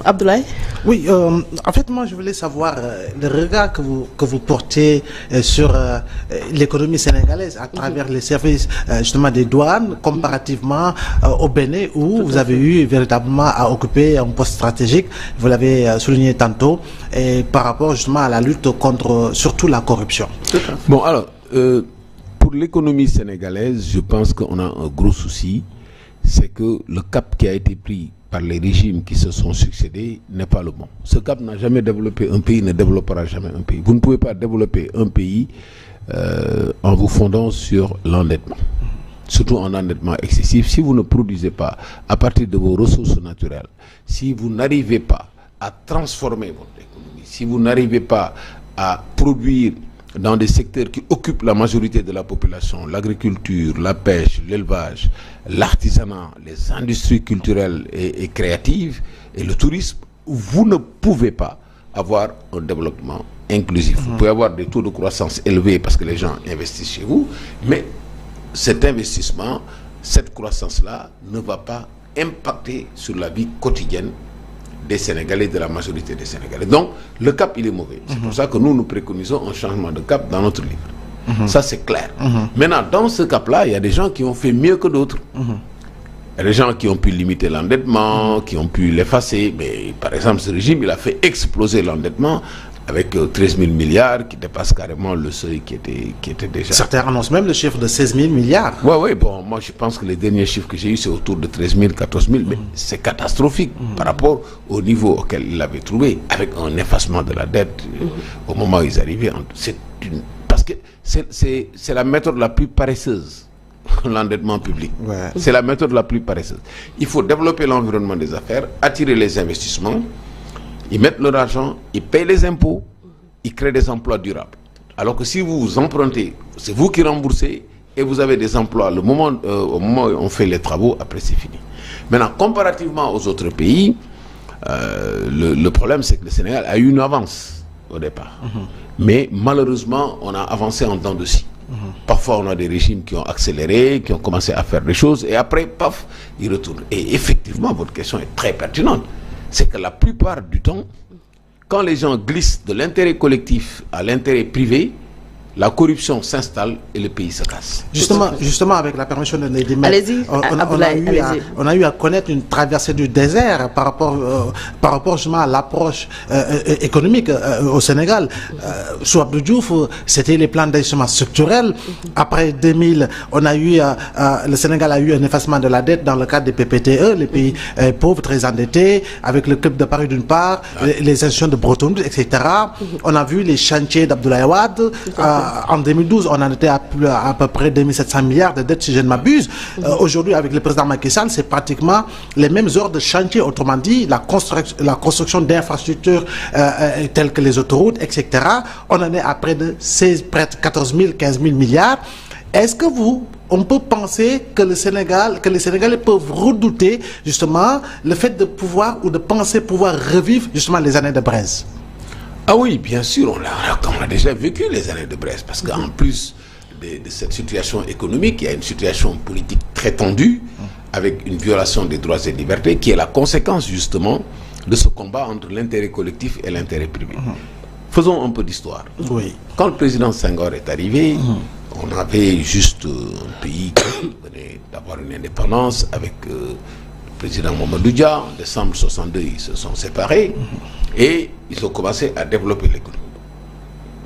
Abdoulaye. Oui, en fait, moi, je voulais savoir le regard que vous portez sur l'économie sénégalaise à travers les services justement des douanes comparativement au Bénin où vous avez eu véritablement à occuper un poste stratégique, vous l'avez souligné tantôt, et par rapport justement à la lutte contre surtout la corruption. Bon, alors, pour l'économie sénégalaise, je pense qu'on a un gros souci, c'est que le cap qui a été pris par les régimes qui se sont succédés n'est pas le bon. Ce cap n'a jamais développé un pays, ne développera jamais un pays. Vous ne pouvez pas développer un pays en vous fondant sur l'endettement, surtout un endettement excessif. Si vous ne produisez pas à partir de vos ressources naturelles, si vous n'arrivez pas à transformer votre économie, si vous n'arrivez pas à produire dans des secteurs qui occupent la majorité de la population, l'agriculture, la pêche, l'élevage, l'artisanat, les industries culturelles et créatives et le tourisme, vous ne pouvez pas avoir un développement inclusif. Vous pouvez avoir des taux de croissance élevés parce que les gens investissent chez vous, mais cet investissement, cette croissance-là ne va pas impacter sur la vie quotidienne des Sénégalais, de la majorité des Sénégalais. Donc, le cap, il est mauvais. C'est pour ça que nous préconisons un changement de cap dans notre livre. Ça, c'est clair. Maintenant, dans ce cap-là, il y a des gens qui ont fait mieux que d'autres. Il y a des gens qui ont pu limiter l'endettement, qui ont pu l'effacer. Mais, par exemple, ce régime, il a fait exploser l'endettement avec 13 000 milliards qui dépasse carrément le seuil qui était déjà... Certains annoncent même le chiffre de 16 000 milliards. Oui, bon, moi je pense que les derniers chiffres que j'ai eus, c'est autour de 13 000, 14 000, mais c'est catastrophique par rapport au niveau auquel il l'avait trouvé, avec un effacement de la dette au moment où ils arrivaient. Parce que c'est la méthode la plus paresseuse, l'endettement public. Ouais. C'est la méthode la plus paresseuse. Il faut développer l'environnement des affaires, attirer les investissements. Ils mettent leur argent, ils payent les impôts, ils créent des emplois durables. Alors que si vous empruntez, c'est vous qui remboursez et vous avez des emplois au moment où on fait les travaux, après c'est fini. Maintenant, comparativement aux autres pays, le problème c'est que le Sénégal a eu une avance au départ. Mais malheureusement, on a avancé en temps de scie. Parfois, on a des régimes qui ont accéléré, qui ont commencé à faire des choses et après, paf, ils retournent. Et effectivement, votre question est très pertinente. C'est que la plupart du temps, quand les gens glissent de l'intérêt collectif à l'intérêt privé, la corruption s'installe et le pays se casse. Justement avec la permission de Nedima, on a eu à connaître une traversée du désert par rapport justement à l'approche économique au Sénégal. Sous Abdou Diouf, c'était les plans d'ajustement structurel. Après 2000, le Sénégal a eu un effacement de la dette dans le cadre des PPTE, les pays pauvres, très endettés, avec le Club de Paris d'une part, les institutions de Bretton Woods, etc. On a vu les chantiers d'Abdoulaye Wade. En 2012, on en était à peu près 2700 milliards de dettes, si je ne m'abuse. Aujourd'hui, avec le président Macky Sall, c'est pratiquement les mêmes ordres de chantier. Autrement dit, la construction d'infrastructures telles que les autoroutes, etc. On en est à près de 14 000, 15 000 milliards. Est-ce que on peut penser que les Sénégalais peuvent redouter justement le fait de pouvoir ou de penser pouvoir revivre justement les années de Braise? Ah oui, bien sûr, on a déjà vécu les années de Brest, parce qu'en plus de cette situation économique, il y a une situation politique très tendue, avec une violation des droits et libertés, qui est la conséquence justement de ce combat entre l'intérêt collectif et l'intérêt privé. Faisons un peu d'histoire. Oui. Quand le président Senghor est arrivé, on avait juste un pays qui venait d'avoir une indépendance avec... le président Mamadou Dia, en décembre 62, ils se sont séparés et ils ont commencé à développer l'économie.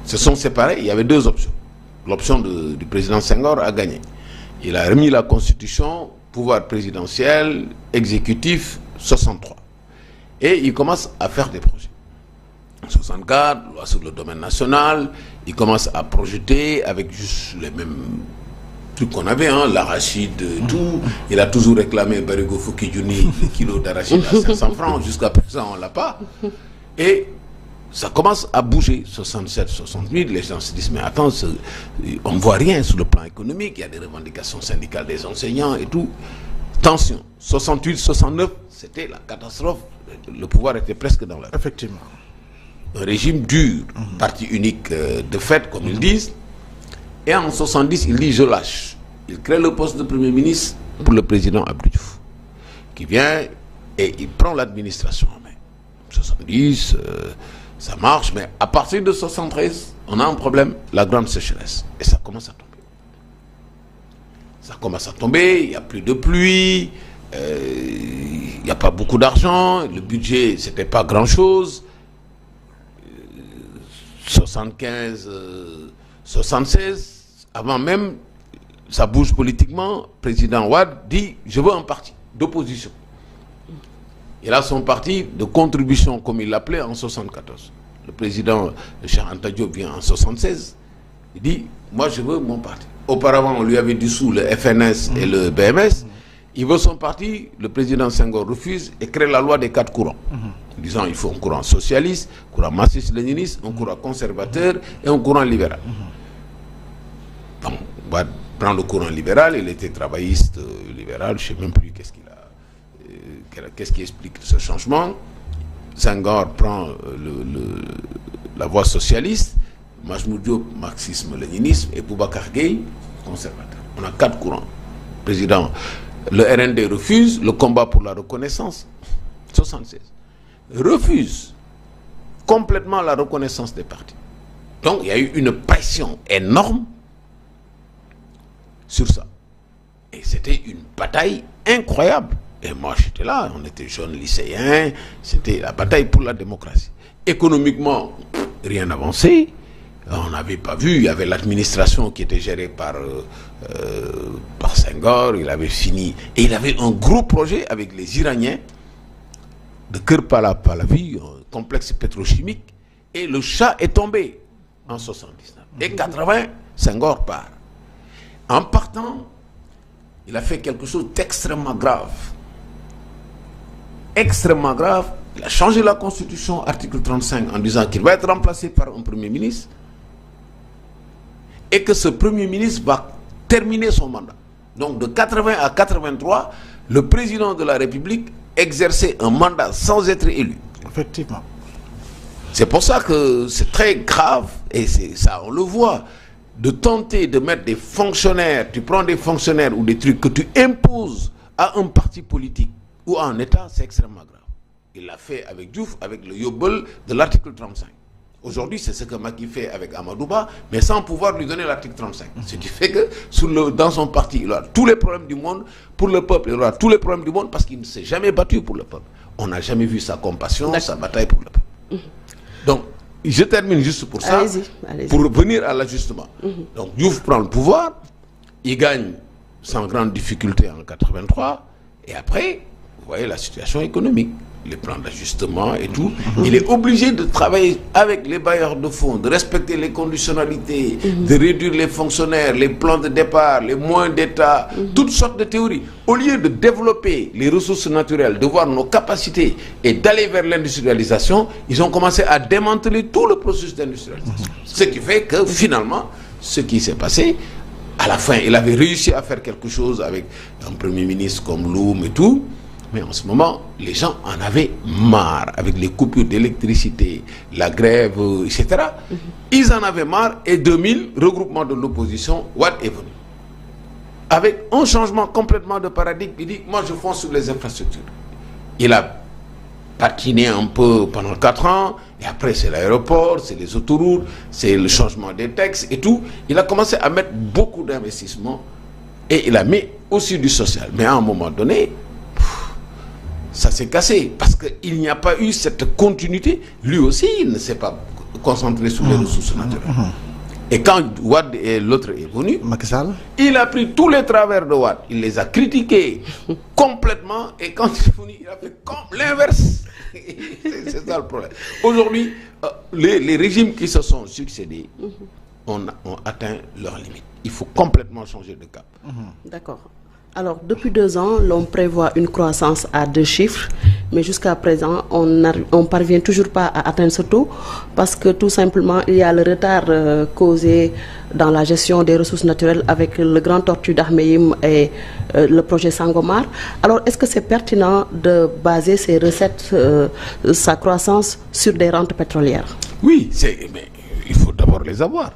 Ils se sont séparés, il y avait deux options. L'option du président Senghor a gagné. Il a remis la constitution, pouvoir présidentiel, exécutif, 63. Et il commence à faire des projets. 64, loi sur le domaine national, il commence à projeter avec juste les mêmes... truc qu'on avait, l'arachide, tout. Il a toujours réclamé Barigo Fukijuni, le kilo d'arachide à 500 francs. Jusqu'à présent, on ne l'a pas. Et ça commence à bouger. 67, 68, les gens se disent, mais attends, on ne voit rien sur le plan économique. Il y a des revendications syndicales des enseignants et tout. Tension. 68, 69, c'était la catastrophe. Le pouvoir était presque dans la... Effectivement. Un régime dur, parti unique de fait, comme ils disent. Et en 70, il dit je lâche. Il crée le poste de Premier ministre pour le président Abdou Diouf, qui vient et il prend l'administration en main. 70, ça marche, mais à partir de 73, on a un problème, la grande sécheresse. Et ça commence à tomber. Ça commence à tomber, il n'y a plus de pluie, il n'y a pas beaucoup d'argent, le budget, c'était pas grand-chose. 75, 76, avant même, ça bouge politiquement, président Wade dit « je veux un parti d'opposition ». Il a son parti de contribution, comme il l'appelait, en 74. Le président Cheikh Anta Diop vient en 76. Il dit « moi je veux mon parti ». Auparavant, on lui avait dissous le FNS et le BMS. Il veut son parti, le président Senghor refuse et crée la loi des 4 courants. Disant il faut un courant socialiste, un courant marxiste-léniniste, un courant conservateur et un courant libéral. Bon, on va prendre le courant libéral, il était travailliste libéral, je ne sais même plus qu'est-ce qui explique ce changement. Senghor prend la voie socialiste, Majmoud Diop, marxisme-léninisme, et Boubacar Gueye, conservateur. On a 4 courants. Président, le RND refuse le combat pour la reconnaissance, 76. Refuse complètement la reconnaissance des partis. Donc il y a eu une pression énorme sur ça. Et c'était une bataille incroyable. Et moi j'étais là, on était jeunes lycéens, c'était la bataille pour la démocratie. Économiquement, rien n'avançait. On n'avait pas vu, il y avait l'administration qui était gérée par Senghor, il avait fini. Et il avait un gros projet avec les Iraniens de Kër Pahlavi, un complexe pétrochimique, et le chat est tombé en 79. Et 80, Senghor part. En partant, il a fait quelque chose d'extrêmement grave. Extrêmement grave. Il a changé la constitution, article 35, en disant qu'il va être remplacé par un premier ministre et que ce premier ministre va terminer son mandat. Donc de 80 à 83, le président de la République exerçait un mandat sans être élu. Effectivement. C'est pour ça que c'est très grave, et ça on le voit, de tenter de mettre des fonctionnaires, tu prends des fonctionnaires ou des trucs que tu imposes à un parti politique ou à un État, c'est extrêmement grave. Il l'a fait avec Diouf, avec le yobel de l'article 35. Aujourd'hui, c'est ce que Macky fait avec Amadouba, mais sans pouvoir lui donner l'article 35. Ce qui fait que dans son parti, il aura tous les problèmes du monde pour le peuple. Il aura tous les problèmes du monde parce qu'il ne s'est jamais battu pour le peuple. On n'a jamais vu sa compassion, sa bataille pour le peuple. Donc, je termine juste pour ça, pour revenir à l'ajustement. Donc, Diouf prend le pouvoir, il gagne sans grande difficulté en 83, et après, vous voyez la situation économique. Les plans d'ajustement et tout, il est obligé de travailler avec les bailleurs de fonds, de respecter les conditionnalités, de réduire les fonctionnaires, les plans de départ, les moyens d'État, toutes sortes de théories. Au lieu de développer les ressources naturelles, de voir nos capacités et d'aller vers l'industrialisation, ils ont commencé à démanteler tout le processus d'industrialisation. Ce qui fait que finalement, ce qui s'est passé, à la fin, il avait réussi à faire quelque chose avec un premier ministre comme Loum et tout. Mais en ce moment, les gens en avaient marre avec les coupures d'électricité, la grève, etc. Ils en avaient marre et 2000, regroupement de l'opposition, Wade est venu. Avec un changement complètement de paradigme, il dit, moi je fonce sur les infrastructures. Il a patiné un peu pendant 4 ans, et après c'est l'aéroport, c'est les autoroutes, c'est le changement des textes et tout. Il a commencé à mettre beaucoup d'investissements et il a mis aussi du social. Mais à un moment donné, ça s'est cassé parce qu'il n'y a pas eu cette continuité. Lui aussi, il ne s'est pas concentré sur les ressources naturelles. Et quand Wade et l'autre est venu, il a pris tous les travers de Wade. Il les a critiqués complètement. Et quand il est venu, il a fait comme l'inverse. C'est ça le problème. Aujourd'hui, les régimes qui se sont succédés ont atteint leur limite. Il faut complètement changer de cap. D'accord. Alors, depuis 2 ans, l'on prévoit une croissance à 2 chiffres, mais jusqu'à présent, on ne parvient toujours pas à atteindre ce taux parce que tout simplement, il y a le retard causé dans la gestion des ressources naturelles avec le Grand Tortue d'Ahmeyim et le projet Sangomar. Alors, est-ce que c'est pertinent de baser ces recettes, sa croissance, sur des rentes pétrolières? Oui, mais il faut d'abord les avoir.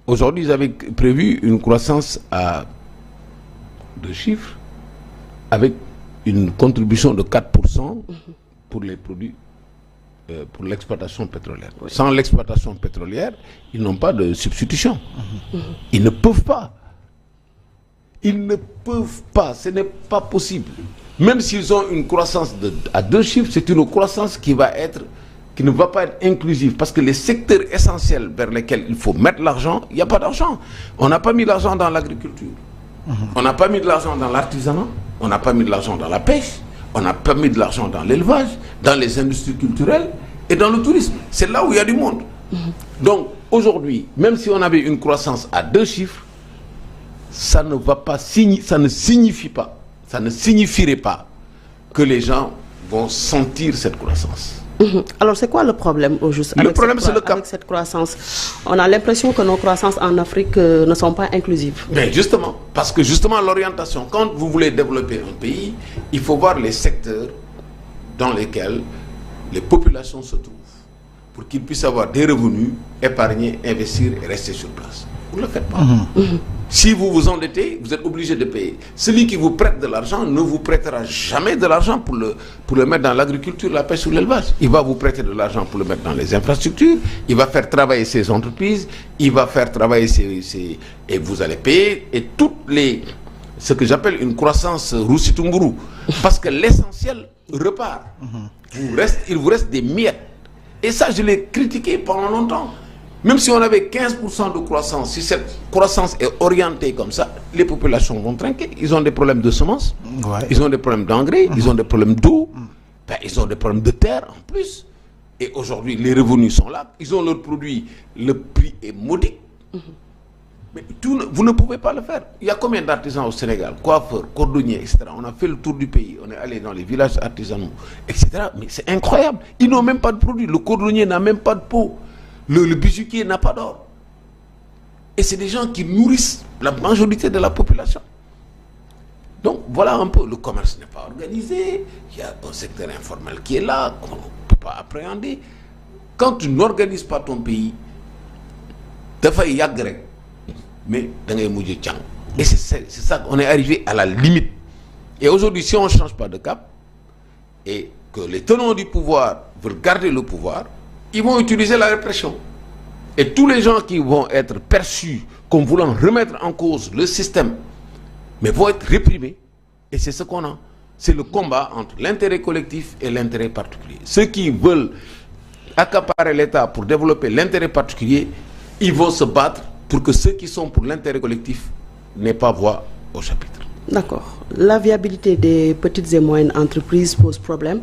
Aujourd'hui, ils avaient prévu une croissance à 2 chiffres avec une contribution de 4% pour les produits pour l'exploitation pétrolière. Oui. Sans l'exploitation pétrolière, ils n'ont pas de substitution. Ils ne peuvent pas. Ils ne peuvent pas. Ce n'est pas possible. Même s'ils ont une croissance à 2 chiffres, c'est une croissance qui ne va pas être inclusive. Parce que les secteurs essentiels vers lesquels il faut mettre l'argent, il n'y a pas d'argent. On n'a pas mis l'argent dans l'agriculture. On n'a pas mis de l'argent dans l'artisanat. On n'a pas mis de l'argent dans la pêche. On n'a pas mis de l'argent dans l'élevage, dans les industries culturelles et dans le tourisme. C'est là où il y a du monde. Donc, aujourd'hui, même si on avait une croissance à 2 chiffres, ça ne signifierait pas que les gens vont sentir cette croissance. Alors, c'est quoi le problème au juste avec cette croissance? On a l'impression que nos croissances en Afrique ne sont pas inclusives. Mais justement, parce que justement l'orientation, quand vous voulez développer un pays, il faut voir les secteurs dans lesquels les populations se trouvent pour qu'ils puissent avoir des revenus, épargner, investir et rester sur place. Vous ne le faites pas. Si vous vous endettez, vous êtes obligé de payer. Celui qui vous prête de l'argent ne vous prêtera jamais de l'argent pour le mettre dans l'agriculture, la pêche ou l'élevage. Il va vous prêter de l'argent pour le mettre dans les infrastructures, il va faire travailler ses entreprises, il va faire travailler et vous allez payer, et ce que j'appelle une croissance roussitunguru. Parce que l'essentiel repart. Il vous reste des miettes. Et ça, je l'ai critiqué pendant longtemps. Même si on avait 15% de croissance, si cette croissance est orientée comme ça, les populations vont trinquer. Ils ont des problèmes de semences, ils ont des problèmes d'engrais, ils ont des problèmes d'eau, ils ont des problèmes de terre en plus. Et aujourd'hui, les revenus sont là, ils ont leurs produits, le prix est modique. Mais vous ne pouvez pas le faire. Il y a combien d'artisans au Sénégal, coiffeurs, cordonniers, etc. On a fait le tour du pays, on est allé dans les villages artisanaux, etc. Mais c'est incroyable. Ils n'ont même pas de produits. Le cordonnier n'a même pas de peau. Le bijoutier n'a pas d'or. Et c'est des gens qui nourrissent la majorité de la population. Donc voilà un peu, le commerce n'est pas organisé, il y a un secteur informel qui est là, qu'on ne peut pas appréhender. Quand tu n'organises pas ton pays, dafay yàgg rek, mais da ngay mujj càng. Et c'est ça qu'on est arrivé à la limite. Et aujourd'hui, si on ne change pas de cap, et que les tenants du pouvoir veulent garder le pouvoir, ils vont utiliser la répression. Et tous les gens qui vont être perçus comme voulant remettre en cause le système, mais vont être réprimés. Et c'est ce qu'on a. C'est le combat entre l'intérêt collectif et l'intérêt particulier. Ceux qui veulent accaparer l'État pour développer l'intérêt particulier, ils vont se battre pour que ceux qui sont pour l'intérêt collectif n'aient pas voix au chapitre. D'accord. La viabilité des petites et moyennes entreprises pose problème.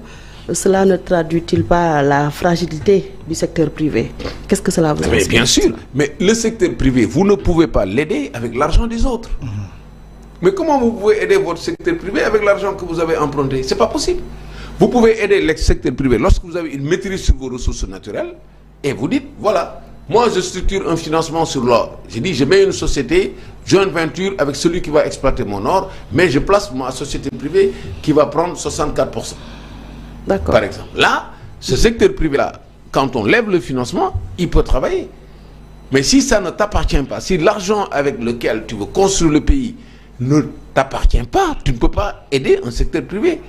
Cela ne traduit-il pas la fragilité du secteur privé? Qu'est-ce que cela vous inspire? Mais bien sûr, mais le secteur privé, vous ne pouvez pas l'aider avec l'argent des autres. Mais comment vous pouvez aider votre secteur privé avec l'argent que vous avez emprunté? C'est pas possible. Vous pouvez aider le secteur privé lorsque vous avez une maîtrise sur vos ressources naturelles et vous dites, voilà, moi je structure un financement sur l'or. Je dis, je mets une société, joint venture avec celui qui va exploiter mon or, mais je place ma société privée qui va prendre 64%. Par exemple. Là, ce secteur privé-là, quand on lève le financement, il peut travailler. Mais si ça ne t'appartient pas, si l'argent avec lequel tu veux construire le pays ne t'appartient pas, tu ne peux pas aider un secteur privé.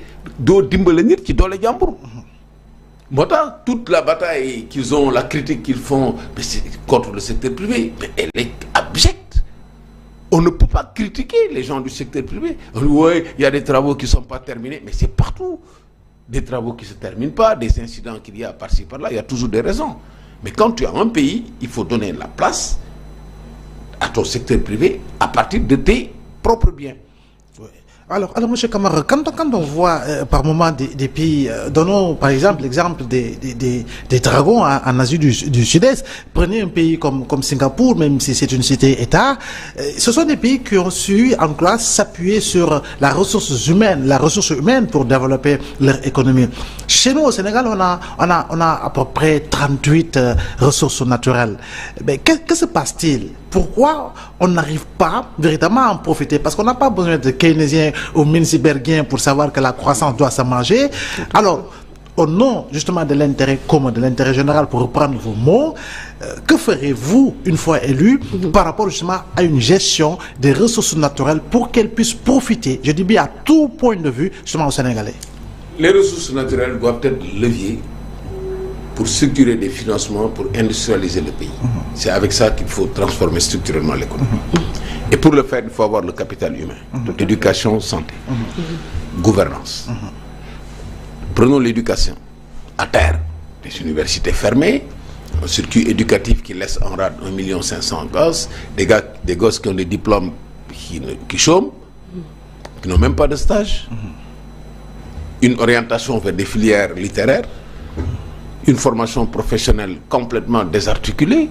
Toute la bataille qu'ils ont, la critique qu'ils font contre le secteur privé, mais elle est abjecte. On ne peut pas critiquer les gens du secteur privé. Oui, il y a des travaux qui ne sont pas terminés, mais c'est partout. Des travaux qui ne se terminent pas, des incidents qu'il y a par-ci, par-là, il y a toujours des raisons. Mais quand tu as un pays, il faut donner la place à ton secteur privé à partir de tes propres biens. Alors, M. Camara, quand on voit par moment des pays, donnons par exemple l'exemple des dragons en Asie du Sud-Est, prenez un pays comme Singapour, même si c'est une cité-État, ce sont des pays qui ont su en classe s'appuyer sur la ressource humaine pour développer leur économie. Chez nous au Sénégal, on a à peu près 38 ressources naturelles. Mais que se passe-t-il? Pourquoi on n'arrive pas véritablement à en profiter? Parce qu'on n'a pas besoin de keynésiens ou Minsibergiens pour savoir que la croissance doit se manger. Alors, au nom justement de l'intérêt commun, de l'intérêt général, pour reprendre vos mots, que ferez-vous une fois élu par rapport justement à une gestion des ressources naturelles pour qu'elles puissent profiter, je dis bien à tout point de vue, justement aux Sénégalais? Les ressources naturelles doivent être levier pour structurer des financements pour industrialiser le pays. C'est avec ça qu'il faut transformer structurellement l'économie. Et pour le faire, il faut avoir le capital humain, éducation, santé, gouvernance. Prenons l'éducation. À terre, des universités fermées, un circuit éducatif qui laisse en rade 1 500 000 gosses, des gosses qui ont des diplômes qui chôment, qui n'ont même pas de stage, une orientation vers des filières littéraires, une formation professionnelle complètement désarticulée,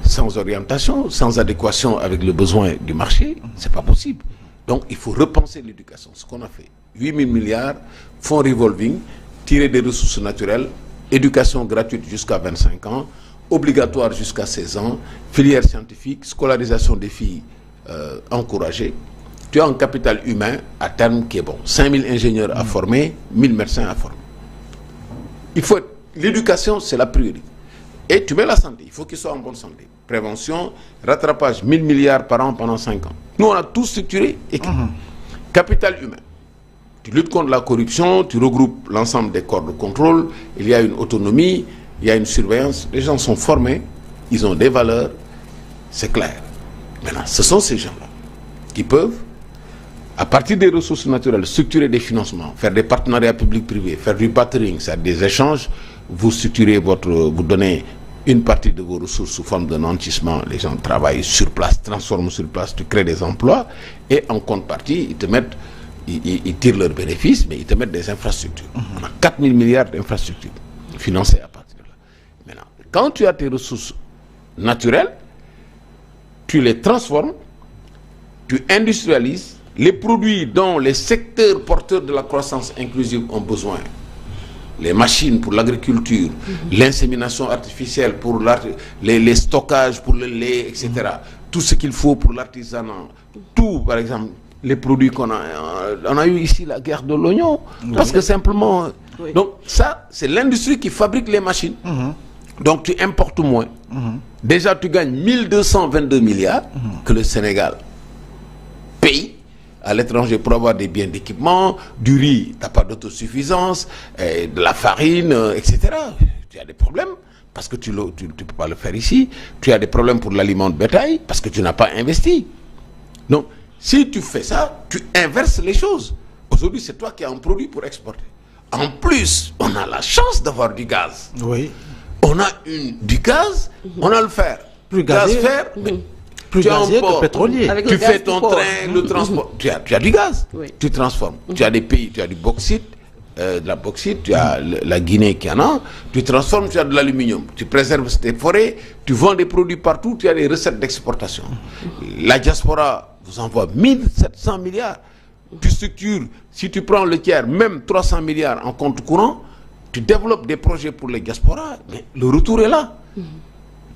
sans orientation, sans adéquation avec le besoin du marché, c'est pas possible. Donc il faut repenser l'éducation, ce qu'on a fait. 8 000 milliards, fonds revolving, tirer des ressources naturelles, éducation gratuite jusqu'à 25 ans, obligatoire jusqu'à 16 ans, filière scientifique, scolarisation des filles encouragée. Tu as un capital humain à terme qui est bon. 5 000 ingénieurs à former, 1 000 médecins à former. L'éducation, c'est la priorité. Et tu mets la santé, il faut qu'ils soient en bonne santé. Prévention, rattrapage, 1 000 milliards par an pendant 5 ans. Nous, on a tout structuré. Capital humain. Tu luttes contre la corruption, tu regroupes l'ensemble des corps de contrôle, il y a une autonomie, il y a une surveillance, les gens sont formés, ils ont des valeurs, c'est clair. Maintenant, ce sont ces gens-là qui peuvent, à partir des ressources naturelles, structurer des financements, faire des partenariats publics-privés, faire du bartering, c'est-à-dire des échanges, vous structurez vous donnez une partie de vos ressources sous forme de nantissement, les gens travaillent sur place, transforment sur place, tu crées des emplois, et en contrepartie, ils tirent leurs bénéfices, mais ils te mettent des infrastructures. On a 4 000 milliards d'infrastructures financées à partir de là. Maintenant, quand tu as tes ressources naturelles, tu les transformes, tu industrialises les produits dont les secteurs porteurs de la croissance inclusive ont besoin. Les machines pour l'agriculture, l'insémination artificielle pour les stockages pour le lait, etc. Tout ce qu'il faut pour l'artisanat. Tout, par exemple, les produits qu'on a... On a eu ici la guerre de l'oignon. Parce que simplement... Donc ça, c'est l'industrie qui fabrique les machines. Donc tu importes moins. Déjà, tu gagnes 1222 milliards que le Sénégal paye à l'étranger pour avoir des biens d'équipement, du riz, tu n'as pas d'autosuffisance, de la farine, etc. Tu as des problèmes parce que tu ne peux pas le faire ici. Tu as des problèmes pour l'aliment de bétail parce que tu n'as pas investi. Donc, si tu fais ça, tu inverses les choses. Aujourd'hui, c'est toi qui as un produit pour exporter. En plus, on a la chance d'avoir du gaz. Oui. On a du gaz, on a le fer. Plus gaz, fer, plus gazier que pétrolier. Tu fais ton train, le transport. Tu as du gaz, tu transformes. Tu as des pays, tu as du bauxite, de la bauxite, tu as la Guinée qui en a, tu transformes, tu as de l'aluminium. Tu préserves tes forêts, tu vends des produits partout, tu as des recettes d'exportation. La diaspora vous envoie 1700 milliards. Tu structures, si tu prends le tiers, même 300 milliards en compte courant, tu développes des projets pour les diasporas, mais le retour est là.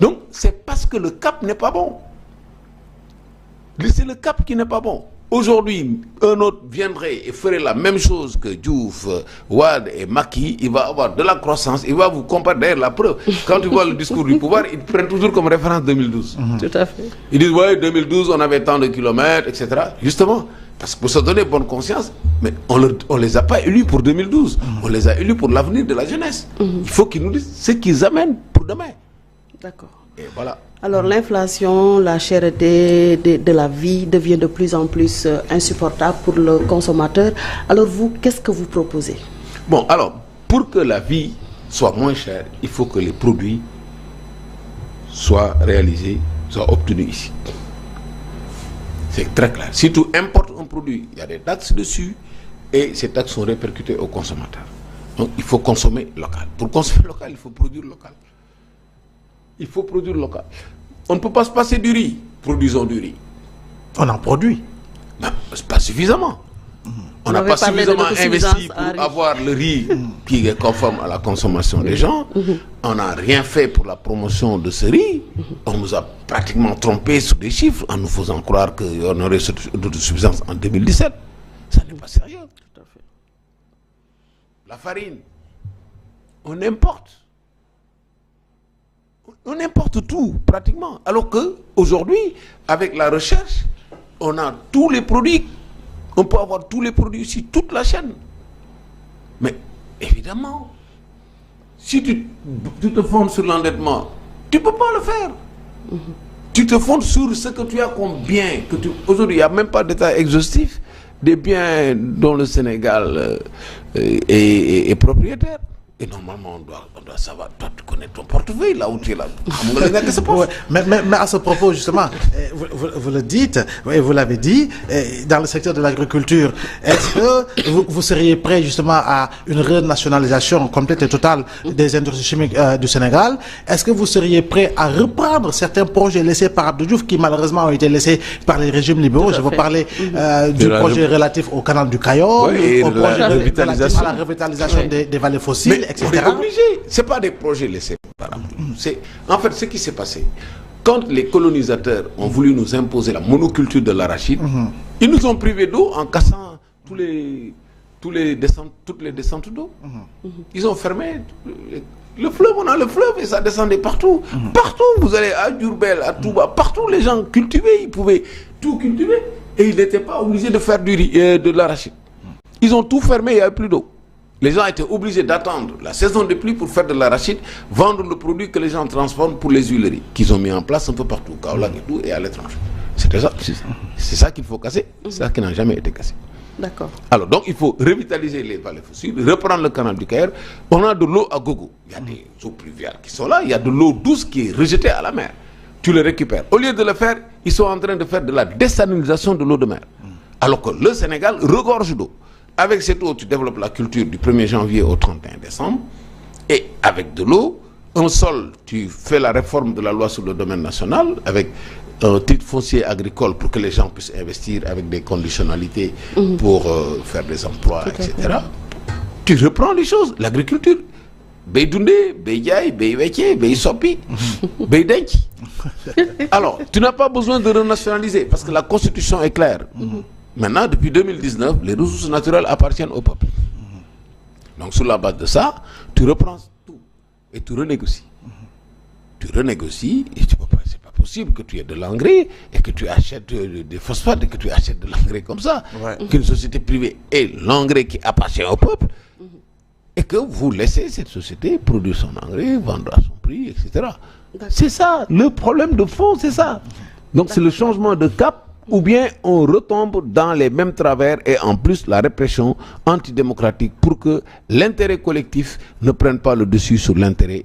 Donc, c'est parce que le cap n'est pas bon. C'est le cap qui n'est pas bon. Aujourd'hui, un autre viendrait et ferait la même chose que Diouf, Wade et Macky, il va avoir de la croissance, il va vous comparer. D'ailleurs, la preuve, quand tu vois le discours du pouvoir, ils prennent toujours comme référence 2012. Tout à fait. Ils disent, ouais, 2012, on avait tant de kilomètres, etc. Justement, parce que pour se donner bonne conscience, mais on ne les a pas élus pour 2012. On les a élus pour l'avenir de la jeunesse. Il faut qu'ils nous disent ce qu'ils amènent pour demain. D'accord. Et voilà. Alors l'inflation, la cherté de la vie devient de plus en plus insupportable pour le consommateur. Alors vous, qu'est-ce que vous proposez? Bon, alors, pour que la vie soit moins chère, il faut que les produits soient réalisés, soient obtenus ici. C'est très clair. Si tu importes un produit, il y a des taxes dessus et ces taxes sont répercutées aux consommateurs. Donc il faut consommer local. Pour consommer local, il faut produire local. Il faut produire local. On ne peut pas se passer du riz. Produisons du riz. On en produit. Ben, pas suffisamment. On n'a pas suffisamment investi pour avoir le riz qui est conforme à la consommation des gens. On n'a rien fait pour la promotion de ce riz. On nous a pratiquement trompés sur des chiffres en nous faisant croire qu'on aurait d'autosuffisance en 2017. Ça n'est pas sérieux. Tout à fait. La farine, on importe. On importe tout, pratiquement. Alors qu'aujourd'hui, avec la recherche, on a tous les produits. On peut avoir tous les produits ici, toute la chaîne. Mais évidemment, Si tu te fondes sur l'endettement, tu ne peux pas le faire. Tu te fondes sur ce que tu as comme bien. Aujourd'hui, il n'y a même pas d'état exhaustif des biens dont le Sénégal est propriétaire. Et normalement, on doit savoir, toi tu connais ton portefeuille, là où tu es là. Ouais, mais à ce propos, justement, vous le dites, et vous l'avez dit, dans le secteur de l'agriculture, est-ce que vous seriez prêt justement à une renationalisation complète et totale des industries chimiques du Sénégal? Est-ce que vous seriez prêt à reprendre certains projets laissés par Abdou Diouf qui malheureusement ont été laissés par les régimes libéraux? Je veux parler du projet relatif au canal du Cayor, au projet relatif à la revitalisation des vallées fossiles. On est obligé. Ce pas des projets laissés par Abdou. En fait, ce qui s'est passé, quand les colonisateurs ont voulu nous imposer la monoculture de l'arachide, ils nous ont privés d'eau en cassant toutes les descentes d'eau. Ils ont fermé le fleuve, on a le fleuve et ça descendait partout. Partout, vous allez à Diourbel, à Touba, partout les gens cultivaient, ils pouvaient tout cultiver et ils n'étaient pas obligés de faire de l'arachide. Ils ont tout fermé, il n'y avait plus d'eau. Les gens étaient obligés d'attendre la saison de pluie pour faire de l'arachide, vendre le produit que les gens transforment pour les huileries, qu'ils ont mis en place un peu partout, Kaolack et tout, et à l'étranger. C'est ça qu'il faut casser, c'est ça qui n'a jamais été cassé. D'accord. Alors, donc, il faut revitaliser les vallées fossiles, reprendre le canal du Caire. On a de l'eau à gogo. Il y a des eaux pluviales qui sont là, il y a de l'eau douce qui est rejetée à la mer. Tu le récupères. Au lieu de le faire, ils sont en train de faire de la désalinisation de l'eau de mer. Alors que le Sénégal regorge d'eau. Avec cette eau, tu développes la culture du 1er janvier au 31 décembre. Et avec de l'eau, un sol, tu fais la réforme de la loi sur le domaine national avec un titre foncier agricole pour que les gens puissent investir avec des conditionnalités pour faire des emplois, etc. Tu reprends les choses. L'agriculture. Bay Doundé, Bay Diaye, Bay Wétié, Bay Sopi, Bay Dench. Alors, tu n'as pas besoin de renationaliser parce que la Constitution est claire. Maintenant, depuis 2019, les ressources naturelles appartiennent au peuple. Donc, sur la base de ça, tu reprends tout et tu renégocies. Tu renégocies et tu peux pas. C'est pas possible que tu aies de l'engrais et que tu achètes des phosphates et que tu achètes de l'engrais comme ça. Qu'une société privée ait l'engrais qui appartient au peuple et que vous laissez cette société produire son engrais, vendre à son prix, etc. C'est ça, le problème de fond, c'est ça. Donc, c'est le changement de cap. Ou bien on retombe dans les mêmes travers et en plus la répression antidémocratique pour que l'intérêt collectif ne prenne pas le dessus sur l'intérêt